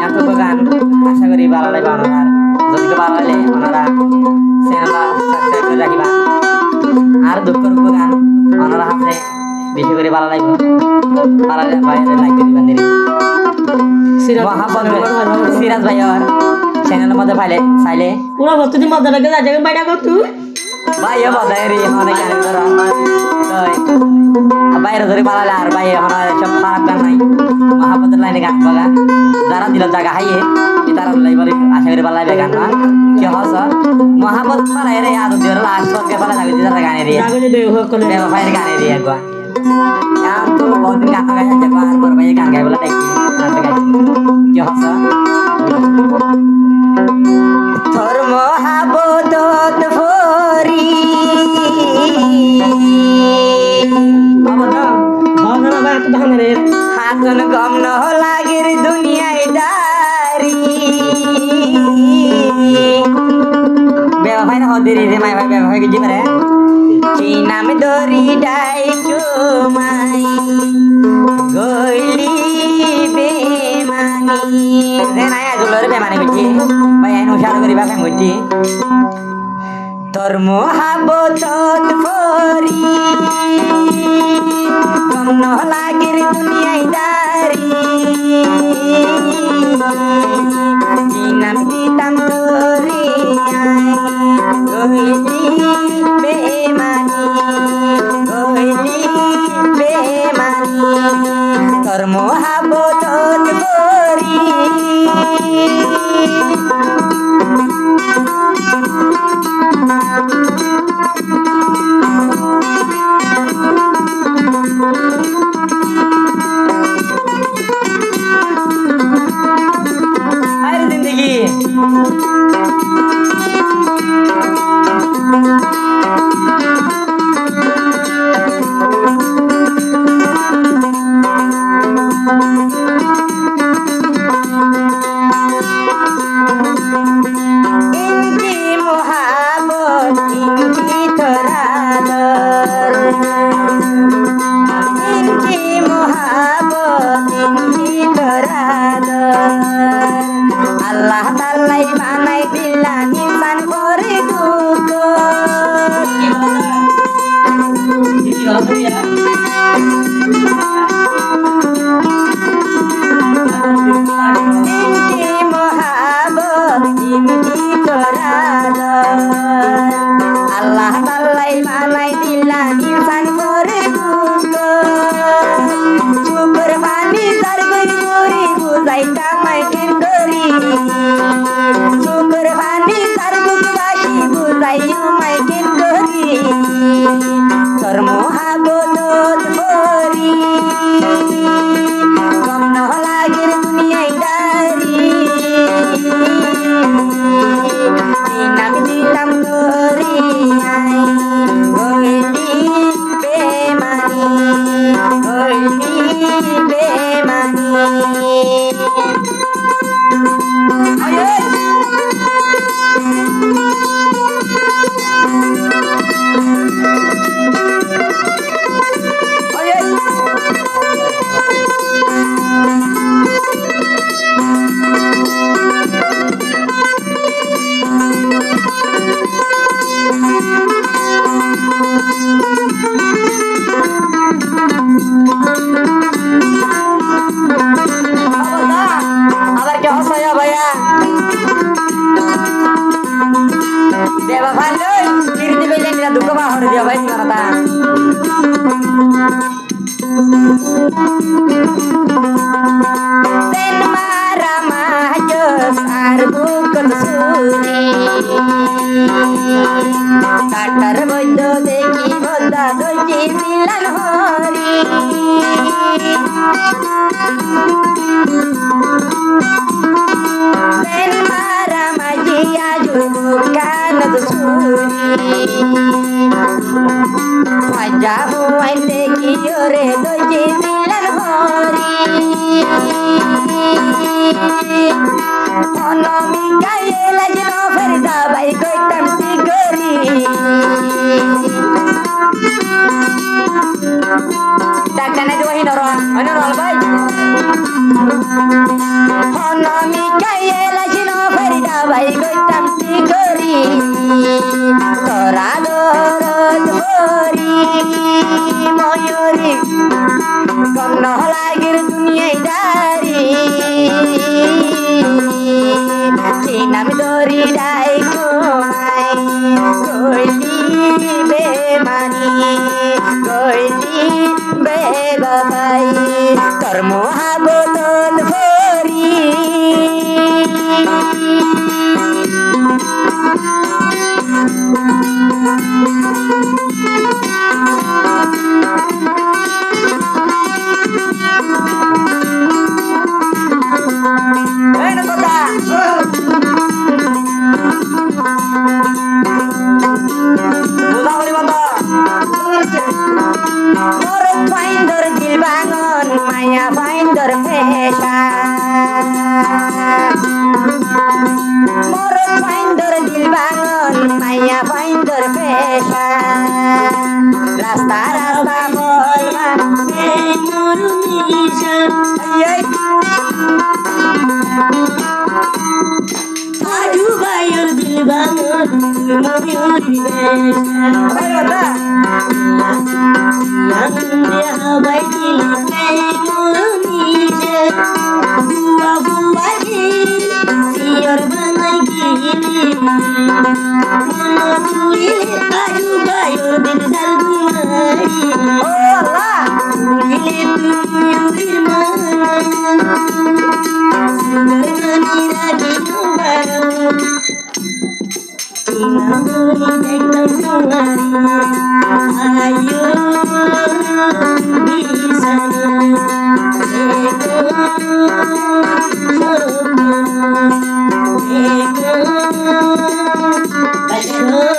এত গান আশা করি ভালো লাগবে ওনার যদি ভালো লাগে ওনারা চ্যানেলটা সাবস্ক্রাইব করে রাখিবা আর দুঃখ রূপ গান ওনারা হাতে বেশি করে ভালো লাগবে ভালো লাগলে বাইরে লাইক করে দিবেন দেরি মহাপদ সিরাজ ভাইয়ার চ্যানেলের মধ্যে ফাইলে চাইলে পুরো বস্তুটি মজা লাগে যা জায়গায় বাইরে কর তুই ভাইয়া বাজায় রে অনেক গান করা বাইরে ধরে পালালে আর ভাই এখন সব খারাপ গান নাই মহাপদের লাইনে গান পালা যারা দিল জায়গা হাইয়ে তারা লাইবার আশা করে পালাইবে গান না কি হস মহাপদ পালাই রে আদর দিয়ে লাস্ট পক্ষে পালা লাগে যারা গানে রে জাগলে বেহুয়া করে ভাইয়ের গানে রে একবার এখন তো বহুদিন গান গাইছে যাবো আর বড় ভাই গান গাই বলে দেখি গান গাইছি কি হস তোর মহাপদত ভরি হাতন গম ন লাগের দুনিয়ায় দারি ব্যবহার না হদিরি রে মাই ভাই ব্যবহার কি জিমারে কি নাম দরি ডাই চুমাই গইলি বেমানি রে নাই আজুলরে বেমানি কইছি ভাই আইনো শাড়ি করি বাকাম কইছি তোর মহাবতত ভরি গম ন লাগের দুনিয়ায় দারি কি নাম দিতাম তোরে গইলি বেমানি তোর মহাবতত ভরি हर जिंदगी इनकी मोहब्बत इनकी तरादर इनकी मोहब्बत इनकी तरादर আল্লাহ তাআলাই বানাই দিলা নিমান করে দুঃখ ইনকি মোহাবত ইনকি তরাদর আল্লাহ তাআলাই বানাই দিলা নিমান করে দুঃখ চুপর পানি তার গরি বুঝাইতা মাই কেন করি চুপর পানি তার বুকবাসী বুঝাইও মাই কেন করি তোর মহাবতত ভরি গম ন লাগের দুনিয়ায় দারি নাম দিতাম তোরে গইলি বেমানি গইলি বেমানি হনমি কাইয়েলা ছিল ফেরিটা ভাই গইতাম কি করি তোরা দরদ ভরি ময়ূরী কম নহলাগির দুনিয়ায় দারি চিনাম দরি ডাই কোমাই কইলি বেমানি কইলি বেগবাই তোর মহাবতন ভরি এই না কথা বুঝা হলি বাবা মোর ফাইন্দর দিল বাঙন মায়া ফাইন্দর পেশা মোর ফাইন্দর দিল বাঙন মায়া ফাইন্দর পেশা রাস্তা রাস্তা বলবা এই মোর নিশা এই আজু ভাইয়ের দিল বাঙন ময়ূরী বেশা কথা আনন্দে হাওয়ায় দিল এই মোর নিশা বুয়া বুয়া সিয়র বানাই গিলি মন তুইলে আজু ভাইয়ের দিল ডাল ঘুমাই ও আল্লাহ তুইলে তুই মান সুন্দর রাগি তোমার চিনামনি দেখলাম তোমার আয়ো বিছানা দেখো স্বপ্ন দেখো